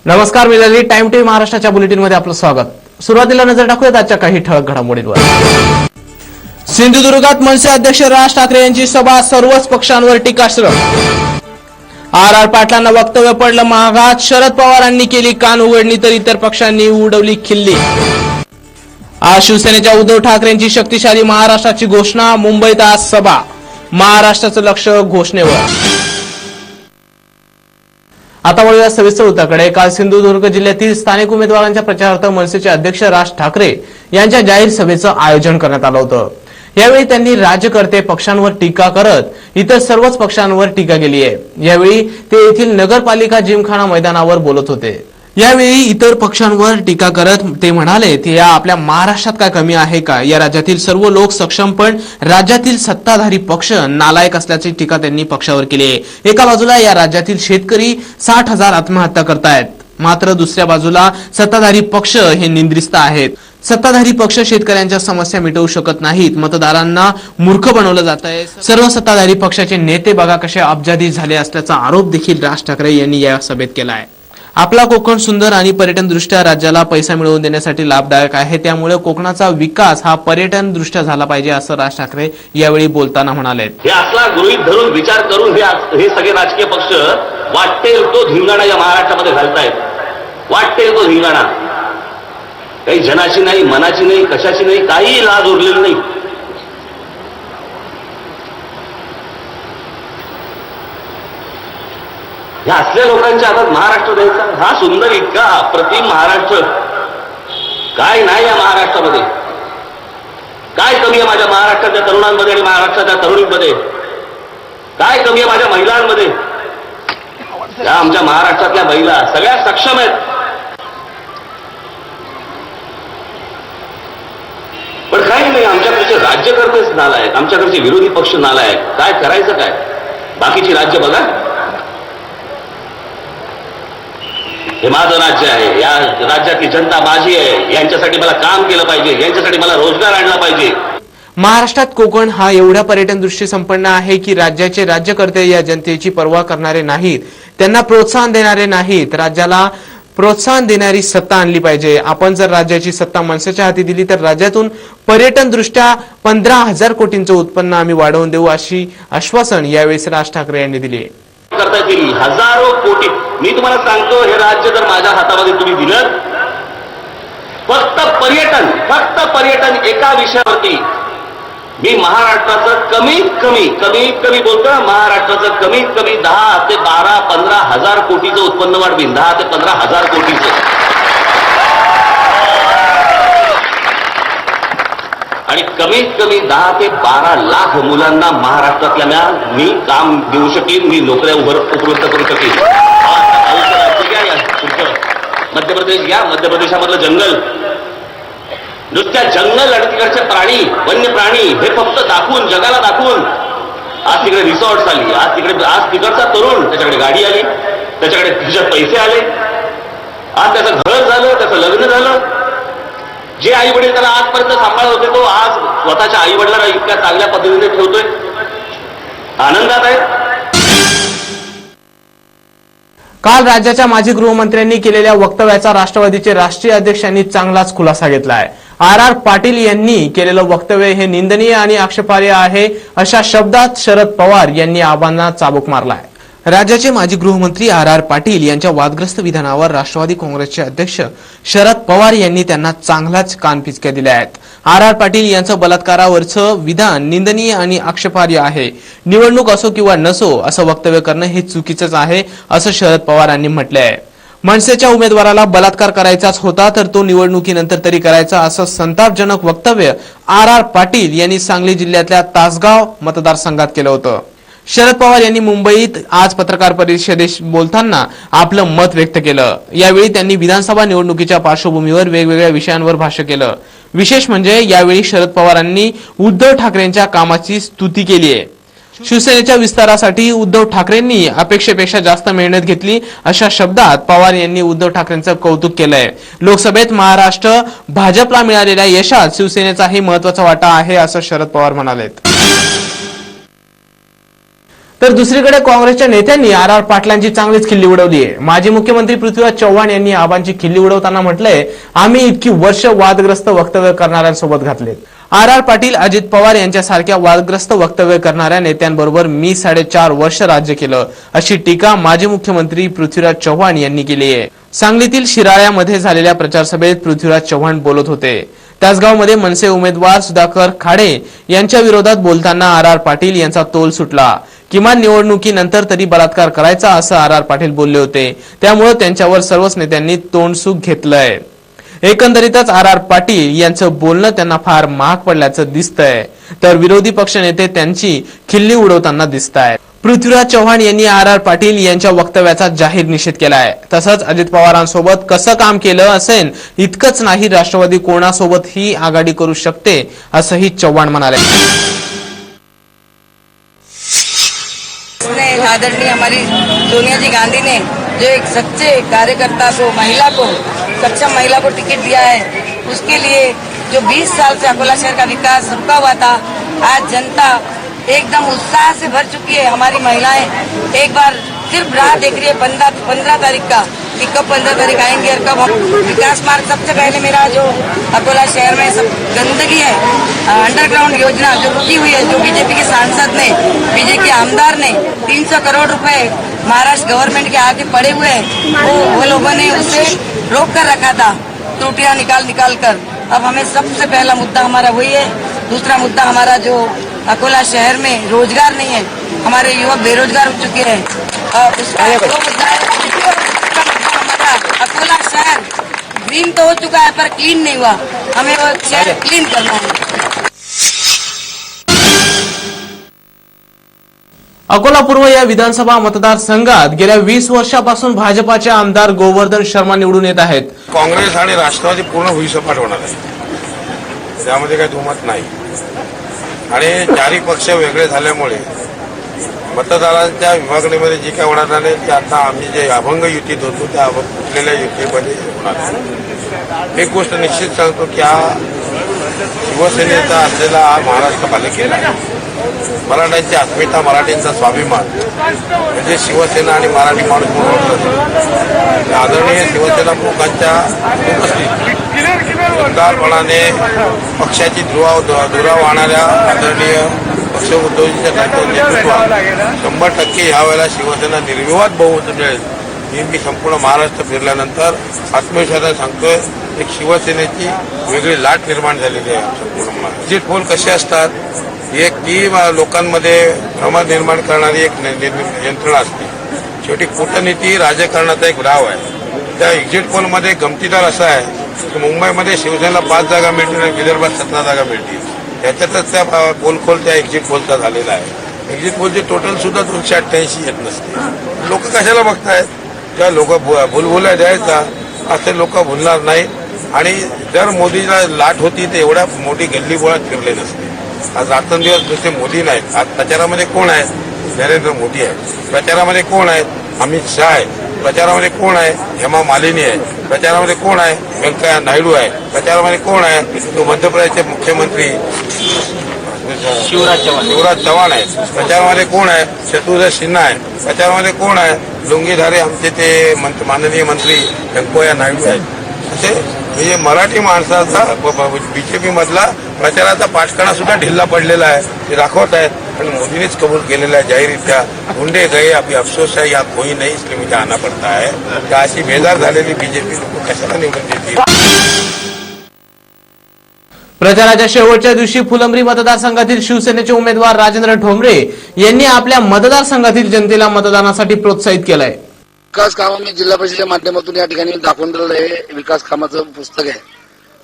नमस्कार, मी ललित. Time TV महाराष्ट्राच्या bulletin मध्ये आपलं स्वागत. सुरुवातीला नजर टाकूयात आजच्या काही ठळक घडामोडींवर. सिंधुदुर्गात मनसे अध्यक्ष राज ठाकरे यांची सभा, सर्वच पक्षांवर टीकास्त्र. आर पाटलांना वक्तव्य पडलं महागात, शरद पवारांनी केली कान उघडणी तर इतर पक्षांनी उडवली खिल्ली. आज शिवसेनेच्या उद्धव ठाकरेंची शक्तिशाली महाराष्ट्राची घोषणा, मुंबईत आज सभा, महाराष्ट्राचं लक्ष घोषणेवर. आता वळूया सविस्तर वृत्ताकडे. काल सिंधुदुर्ग जिल्ह्यातील स्थानिक उमेदवारांच्या प्रचारार्थ मनसेचे अध्यक्ष राज ठाकरे यांच्या जाहीर सभेचं आयोजन करण्यात आलं होतं. यावेळी त्यांनी राज्यकर्ते पक्षांवर टीका करत इतर सर्वच पक्षांवर टीका केली आहे. यावेळी ते येथील नगरपालिका जिमखाना मैदानावर बोलत होते. यावेळी इतर पक्षांवर टीका करत ते म्हणाले की या आपल्या महाराष्ट्रात काय कमी आहे का? या राज्यातील सर्व लोक सक्षम, पण राज्यातील सत्ताधारी पक्ष नालायक असल्याची टीका त्यांनी पक्षावर केली आहे. एका बाजूला या राज्यातील शेतकरी 60,000 आत्महत्या करतायत, मात्र दुसऱ्या बाजूला सत्ताधारी पक्ष हे निद्रिस्त आहेत. सत्ताधारी पक्ष शेतकऱ्यांच्या समस्या मिटवू शकत नाहीत, मतदारांना मूर्ख बनवलं जात आहे. सर्व सत्ताधारी पक्षाचे नेते बघा कसे अब्जाधी झाले असल्याचा आरोप देखील राज ठाकरे यांनी या सभेत केला आहे. आपला कोकण सुंदर आणि पर्यटन दृष्ट्या राज्याला पैसा मिळवून देण्यासाठी लाभदायक आहे, त्यामुळे कोकणाचा विकास हा पर्यटन दृष्ट्या झाला पाहिजे असं राज ठाकरे यावेळी बोलताना म्हणाले. हे असला गृहीत धरून विचार करून हे सगळे राजकीय पक्ष वाटेल तो धिंगाणा या महाराष्ट्रामध्ये घालतायत. वाटेल तो धिंगाणा, काही जनाची नाही, मनाची नाही, कशाची नाही, काही लाज उरलेली नाही. या असल्या लोकांच्या हातात महाराष्ट्र द्यायचा, हा सुंदर इतका अप्रतिम महाराष्ट्र काय नाही. या महाराष्ट्रामध्ये काय कमी आहे? माझ्या महाराष्ट्राच्या तरुणांमध्ये आणि महाराष्ट्राच्या तरुणींमध्ये काय कमी आहे? माझ्या महिलांमध्ये, या आमच्या महाराष्ट्रातल्या महिला सगळ्या सक्षम आहेत, पण काही नाही. आमच्याकडचे राज्यकर्तेच नालायक, आमच्याकडचे विरोधी पक्ष नालायक. काय करायचं काय? बाकीची राज्य बघा, हे माझं राज्य आहे, या राज्यातली जनता माझी आहे, यांच्यासाठी मला काम केलं पाहिजे, यांच्यासाठी मला रोजगार आणला पाहिजे. महाराष्ट्रात कोकण हा एवढ्या पर्यटन दृष्टी संपन्न आहे की राज्याचे राज्यकर्ते या जनतेची पर्वा करणारे नाहीत, त्यांना प्रोत्साहन देणारे नाहीत. राज्याला प्रोत्साहन देणारी सत्ता आणली पाहिजे. आपण जर राज्याची सत्ता मनसेच्या हाती दिली तर राज्यातून पर्यटन दृष्ट्या 15,000 कोटींचं उत्पन्न आम्ही वाढवून देऊ, अशी आश्वासन यावेळी राज ठाकरे यांनी दिली. करता येतील हजारो कोटी. मी तुम्हाला सांगतो, हे राज्य जर माझ्या हातामध्ये तुम्ही दिलं, फक्त पर्यटन एका विषयावरती मी महाराष्ट्राचं कमीत कमी बोलतो, महाराष्ट्राचं कमीत कमी 10 ते 12, 15,000 कोटीचं उत्पन्न वाढवीन. 10 ते 15,000 कोटीचं. आणि कमीत कमी 10 ते 12 लाख मुलांना महाराष्ट्रातल्या मी काम देऊ शकेन, मी नोकऱ्या उपलब्ध करू शकेन. राज्य घ्या, मध्य प्रदेश घ्या, मध्य प्रदेशामधलं जंगल, नुसत्या जंगल आणि तिकडचे प्राणी, वन्य प्राणी हे फक्त दाखवून, जगाला दाखवून आज तिकडे रिसॉर्ट्स आली, आज तिकडचा तरुण, त्याच्याकडे गाडी आली, त्याच्याकडे खिशात पैसे आले, आज त्याचं घर झालं, त्याचं लग्न झालं. जे आई वडील त्याला आजपर्यंत सांभाळत होते तो आज स्वतःच्या आई वडिलांना इतक्या चांगल्या पद्धतीने ठेवतोय, आनंदात आहे. काल राज्याच्या माजी गृहमंत्र्यांनी केलेल्या वक्तव्याचा राष्ट्रवादीचे राष्ट्रीय अध्यक्षांनी चांगलाच खुलासा केला आहे. आर पाटील यांनी केलेलं वक्तव्य हे निंदनीय आणि आक्षेपार्ह आहे अशा शब्दात शरद पवार यांनी आबांना चाबूक मारला आहे. राज्याचे माजी गृहमंत्री आर पाटील यांच्या वादग्रस्त विधानावर राष्ट्रवादी काँग्रेसचे अध्यक्ष शरद पवार यांनी त्यांना चांगलाच कानपिचक्या दिल्या आहेत. आर पाटील यांचं बलात्कारावरचं विधान निंदनीय आणि आक्षेपार्ह आहे. निवडणूक असो किंवा नसो असं वक्तव्य करणं हे चुकीचंच आहे असं शरद पवारांनी म्हटलं आहे. मनसेच्या उमेदवाराला बलात्कार करायचाच होता तर तो निवडणुकीनंतर तरी करायचा असं संतापजनक वक्तव्य आर पाटील यांनी सांगली जिल्ह्यातल्या तासगाव मतदारसंघात केलं होतं. शरद पवार यांनी मुंबईत आज पत्रकार परिषदेत बोलताना आपलं मत व्यक्त केलं. यावेळी त्यांनी विधानसभा निवडणुकीच्या पार्श्वभूमीवर वेगवेगळ्या विषयांवर भाष्य केलं. विशेष म्हणजे यावेळी शरद पवारांनी उद्धव ठाकरेंच्या कामाची स्तुती केली आहे. शिवसेनेच्या विस्तारासाठी उद्धव ठाकरेंनी अपेक्षेपेक्षा जास्त मेहनत घेतली अशा शब्दात पवार यांनी उद्धव ठाकरेंचं कौतुक केलंय. लोकसभेत महाराष्ट्र भाजपला मिळालेल्या यशात शिवसेनेचाही महत्वाचा वाटा आहे असं शरद पवार म्हणाले. तर दुसरीकडे काँग्रेसच्या नेत्यांनी आर पाटलांची चांगलीच खिल्ली उडवली आहे. माजी मुख्यमंत्री पृथ्वीराज चव्हाण यांनी आबांची खिल्ली उडवताना म्हटलंय, आम्ही इतकी वर्ष वादग्रस्त वक्तव्य करणाऱ्यांसोबत घातलेत. आर पाटील, अजित पवार यांच्यासारख्या वादग्रस्त वक्तव्य करणाऱ्या नेत्यांबरोबर मी 4.5 वर्ष राज्य केलं अशी टीका माजी मुख्यमंत्री पृथ्वीराज चव्हाण यांनी केली आहे. सांगलीतील शिराळ्यामध्ये झालेल्या प्रचारसभेत पृथ्वीराज चव्हाण बोलत होते. तासगावमध्ये मनसे उमेदवार सुधाकर खाडे यांच्या विरोधात बोलताना आर पाटील यांचा तोल सुटला. किमान निवडणुकीनंतर तरी बलात्कार करायचा असं आर पाटील बोलले होते. त्यामुळे त्यांच्यावर सर्वच नेत्यांनी तोंडसुख घेतलंय. एकंदरीतच आर पाटील यांचं बोलणं त्यांना फार महाग पडल्याचं दिसतंय. तर विरोधी पक्षनेते त्यांची खिल्ली उडवताना दिसत आहेत. पृथ्वीराज चव्हाण यांनी आर पाटील यांच्या वक्तव्याचा जाहीर निषेध केलाय. तसंच अजित पवारांसोबत कसं काम केलं असेल इतकंच नाही, राष्ट्रवादी कोणासोबतही आघाडी करू शकते असंही चव्हाण म्हणाले. आदरणीय हमारी सोनिया जी गांधी ने जो एक सच्चे कार्यकर्ता को, महिला को, सक्षम महिला को टिकट दिया है, उसके लिए जो 20 साल से अकोला शहर का विकास रुका हुआ था, आज जनता एकदम उत्साह से भर चुकी है. हमारी महिलाएं एक बार सिर्फ राह देख रही है 15 तारीख का कि कब 15 तारीख आएंगे और कब हम विकास मार्ग. सबसे पहले मेरा जो अकोला शहर में सब गंदगी है, अंडरग्राउंड योजना जो रुकी हुई है, जो बीजेपी के सांसद ने, बीजेपी के आमदार ने 300 करोड़ रुपए महाराष्ट्र गवर्नमेंट के आगे पड़े हुए हैं, वो लोगों ने उसे रोक कर रखा था, त्रुटियां निकाल कर. अब हमें सबसे पहला मुद्दा हमारा वही है. दूसरा मुद्दा हमारा जो अकोला शहर में रोजगार नहीं है, हमारे युवक बेरोजगार हो चुके हैं. उसका दो मुद्दा है. हमारा अकोला शहर ग्रीन तो हो चुका है पर क्लीन नहीं हुआ, हमें वो शहर क्लीन करना है. अकोला पूर्व या विधानसभा मतदारसंघात गेल्या 20 वर्षापासून भाजपाचे आमदार गोवर्धन शर्मा निवडून येत आहेत. काँग्रेस आणि राष्ट्रवादी पूर्ण भुईसपाट होणार आहे, त्यामध्ये काही दुमत नाही. आणि चारही पक्ष वेगळे झाल्यामुळे मतदारांच्या विभागणीमध्ये जे काय होणार नाही ते आता आम्ही जे अभंग युतीत होतो त्या फुटलेल्या युतीमध्ये होणार आहे. एक गोष्ट निश्चित सांगतो की हा शिवसेनेचा असलेला हा महाराष्ट्र पालिकेला मराठ्यांची अस्मिता, मराठींचा स्वाभिमान म्हणजे शिवसेना आणि मराठी माणूस म्हणून ओळखला जातो. आदरणीय शिवसेना प्रमुखांच्या उपस्थितीत जोरदारपणाने पक्षाची धुरा वाहणाऱ्या आदरणीय पक्ष उद्धवजींच्या नेतृत्वात 100% यावेळेला शिवसेना निर्विवाद बहुमत मिळेल ही मी संपूर्ण महाराष्ट्र फिरल्यानंतर आत्मविश्वासाने सांगतोय. एक शिवसेनेची वेगळी लाट निर्माण झालेली आहे संपूर्ण महाराष्ट्र. एक्झिट पोल कसे असतात, एक ती लोकांमध्ये भ्रम निर्माण करणारी एक यंत्रणा असते. शेवटी कूटनीती राजकारणाचा एक डाव आहे. त्या एक्झिट पोलमध्ये गमतीदार असं आहे की मुंबईमध्ये शिवसेनेला 5 जागा मिळतील आणि विदर्भात 17 जागा मिळतील. त्याच्यातच त्या पोलखोल त्या एक्झिट पोलचा झालेला आहे. एक्झिट पोलचे टोटल सुद्धा 288 येत नसते. लोक कशाला बघतायत? त्या लोक भुलभुल्या द्यायचा असे लोक भुलणार नाही. आणि जर मोदीला लाट होती तर एवढ्या मोठी गल्लीबोळात फिरले नसते. आज रात्रंदिवस नुसते मोदी नाहीत. आज प्रचारामध्ये कोण आहे? नरेंद्र मोदी आहे. प्रचारामध्ये कोण आहेत? अमित शहा आहे. प्रचारामध्ये कोण आहे? हेमा मालिनी आहे. प्रचारामध्ये कोण आहे? व्यंकय्या नायडू आहे. प्रचारामध्ये कोण आहे? तो मध्य प्रदेशचे मुख्यमंत्री शिवराज चव्हाण आहे. प्रचारामध्ये कोण आहे? शत्रुघ्न सिन्हा आहे. प्रचारामध्ये कोण आहे? लुंगीधारे आमचे ते माननीय मंत्री व्यंकय्या नायडू आहेत. असे म्हणजे मराठी माणसाचा बीजेपी मधला प्रचाराचा पाठकाणा सुद्धा ढिल्ला पडलेला आहे. ते दाखवत आहेत. आणि मोदीनेच कबूल केलेला आहे जाहीररित्या. ढूंढे गए अभी अफसोस है या कोई नहीं इसलिए मुझे आना पडता है. तर अशी बेजार झालेली बीजेपी लोक कशाला निवडून देतील? प्रचाराच्या शेवटच्या दिवशी फुलंब्री मतदारसंघातील शिवसेनेचे उमेदवार राजेंद्र ठोंबरे यांनी आपल्या मतदारसंघातील जनतेला मतदानासाठी प्रोत्साहित केलंय. विकास कामं मी जिल्हा परिषदेच्या माध्यमातून या ठिकाणी दाखवून दिलेलं हे विकास कामाचं पुस्तक आहे.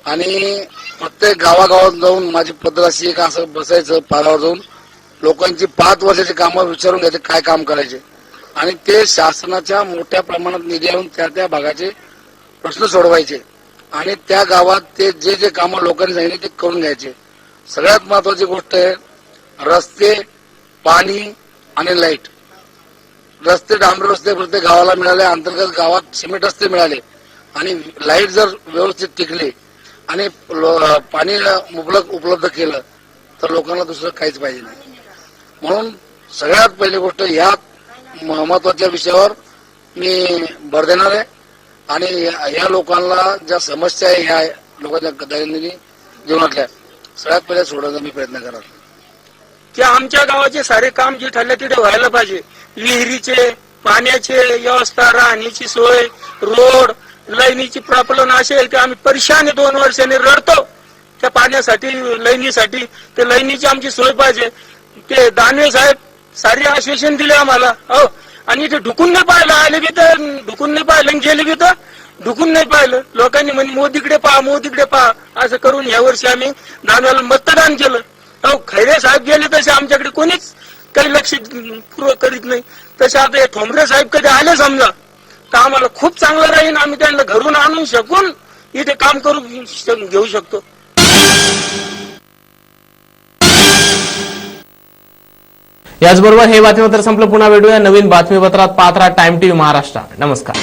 आणि प्रत्येक गावागावात जाऊन माझी पद्धत अशी आहे का असं बसायचं पारावर जाऊन लोकांची 5 वर्षाची कामं विचारून घ्यायचे, काय काम करायचे, आणि ते शासनाच्या मोठ्या प्रमाणात निधी आणून त्या भागाचे प्रश्न सोडवायचे. आणि त्या गावात ते जे कामं लोकांनी सांगितले ते करून घ्यायचे. सगळ्यात महत्वाची गोष्ट आहे रस्ते, पाणी आणि लाईट. रस्ते डांबर रस्ते प्रत्येक गावाला मिळाले. अंतर्गत गावात सिमेंट रस्ते मिळाले. आणि लाईट जर व्यवस्थित टिकली आणि पाणी उपलब्ध केलं तर लोकांना दुसरं काहीच पाहिजे नाही. म्हणून सगळ्यात पहिली गोष्ट या महत्वाच्या विषयावर मी भर देणार आहे. आणि या लोकांना ज्या समस्या आहे ह्या लोकांच्या दैनंदिन जीवनातल्या सगळ्यात पहिले सोडवण्याचा मी प्रयत्न करणार. की आमच्या गावाचे सारे काम जे ठरले तिथे व्हायला पाहिजे. विहिरीचे, पाण्याचे व्यवस्था, राहण्याची सोय, रोड, लाईनीची प्रॉब्लेम असेल ते आम्ही परेशान 2 वर्षांनी रडतो त्या पाण्यासाठी, लाईनीसाठी. ते लाईनीची आमची सोय पाहिजे. ते दानवे साहेब सारे आश्वासन दिले आम्हाला. हो, आणि इथे ढुकून नाही पाहिलं. आले बी तर ढुकून नाही पाहिलं, गेले बी तर ढुकून नाही पाहिलं. लोकांनी म्हणजे मोदीकडे पहा, मोदीकडे पहा असं करून यावर्षी आम्ही दानव्याला मतदान केलं. अहो, खैरे साहेब गेले तसे आमच्याकडे कोणीच काही लक्ष पूर्व करीत नाही. तसे आता हे ठोंबरे साहेब कधी आले समजा तर आम्हाला खूप चांगलं राहील. आम्ही त्यांना घरून आणून शकून इथे काम करून घेऊ शकतो. याचबरोबर हे बातमीपत्र संपलं. पुन्हा भेटूया नवीन बातमीपत्रात. पाहत राहा टाइम टीव्ही महाराष्ट्र. नमस्कार.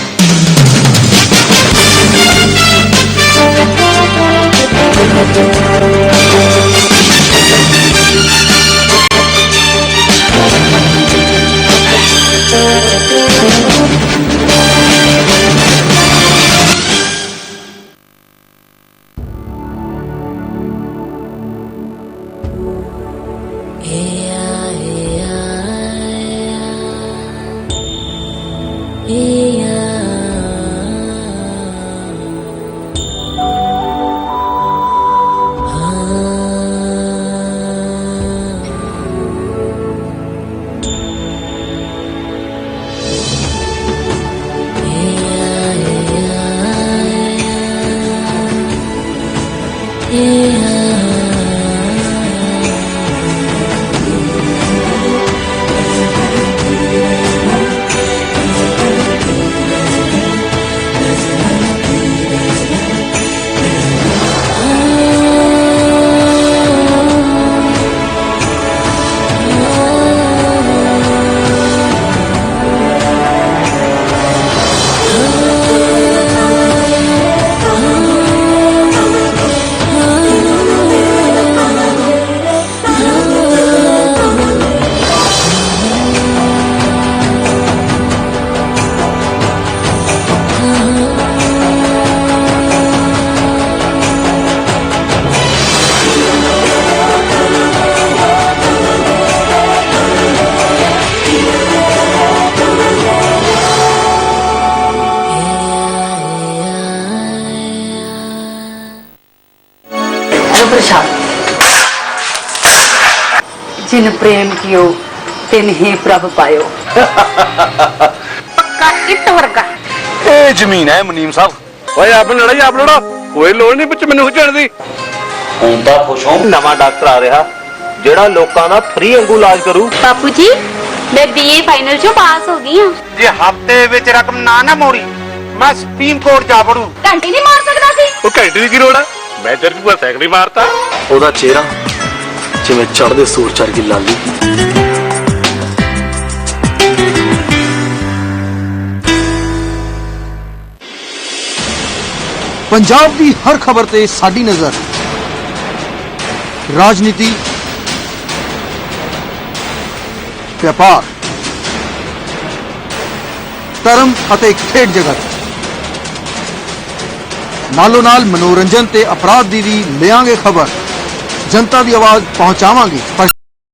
जिन प्रेम कियो तिन ही प्रभ पायो। पक्का इट वर्गा ਇਹ ਜ਼ਮੀਨ ਹੈ ਮੁਨੀਮ ਸਾਹਿਬ। ਓਏ ਆਪ ਲੜਾਈ ਆਪ ਲੜੋ, ਕੋਈ ਲੋੜ ਨਹੀਂ ਵਿੱਚ ਮੈਨੂੰ ਖਿੱਚਣ ਦੀ। ਹੁਣ ਤਾਂ ਖੁਸ਼ ਹਾਂ ਨਵਾਂ ਡਾਕਟਰ ਆ ਰਿਹਾ ਜਿਹੜਾ ਲੋਕਾਂ ਦਾ ਫ੍ਰੀ ਵਾਂਗੂ ਇਲਾਜ ਕਰੂ। बापू जी मैं बीए फाइनल चो पास हो गई हूँ। ਜੇ ਹਫਤੇ ਵਿੱਚ ਰਕਮ ਨਾ ਮੋੜੀ ਮੈਂ ਸੁਪਰੀਮ ਕੋਰਟ ਜਾ ਵੜੂ। ਘੰਟੀ ਨਹੀਂ ਮਾਰ ਸਕਦਾ ਸੀ। ਉਹ ਘੰਟੇ ਦੀ ਕੀ ਲੋੜ ਆ? ਮੈਂ ਤੇਰੇ ਨੂੰ ਸਾਈਕਲ ਹੀ ਮਾਰਤਾ। ਉਹਦਾ ਚਿਹਰਾ ਜਿਵੇਂ ਚੜ੍ਹਦੇ ਸੂਰਜ ਵਰਗੀ ਲਾਲੀ। ਪੰਜਾਬ ਦੀ ਹਰ ਖਬਰ ਤੇ ਸਾਡੀ ਨਜ਼ਰ। ਰਾਜਨੀਤੀ, ਵਪਾਰ, ਧਰਮ ਅਤੇ ਖੇਡ ਜਗਤ, ਨਾਲੋਂ ਨਾਲ ਮਨੋਰੰਜਨ ਤੇ ਅਪਰਾਧ ਦੀ ਵੀ ਲਿਆਂਗੇ ਖਬਰ। ਜਨਤਾ ਦੀ ਆਵਾਜ਼ ਪਹੁੰਚਾਵਾਂਗੇ ਪਰ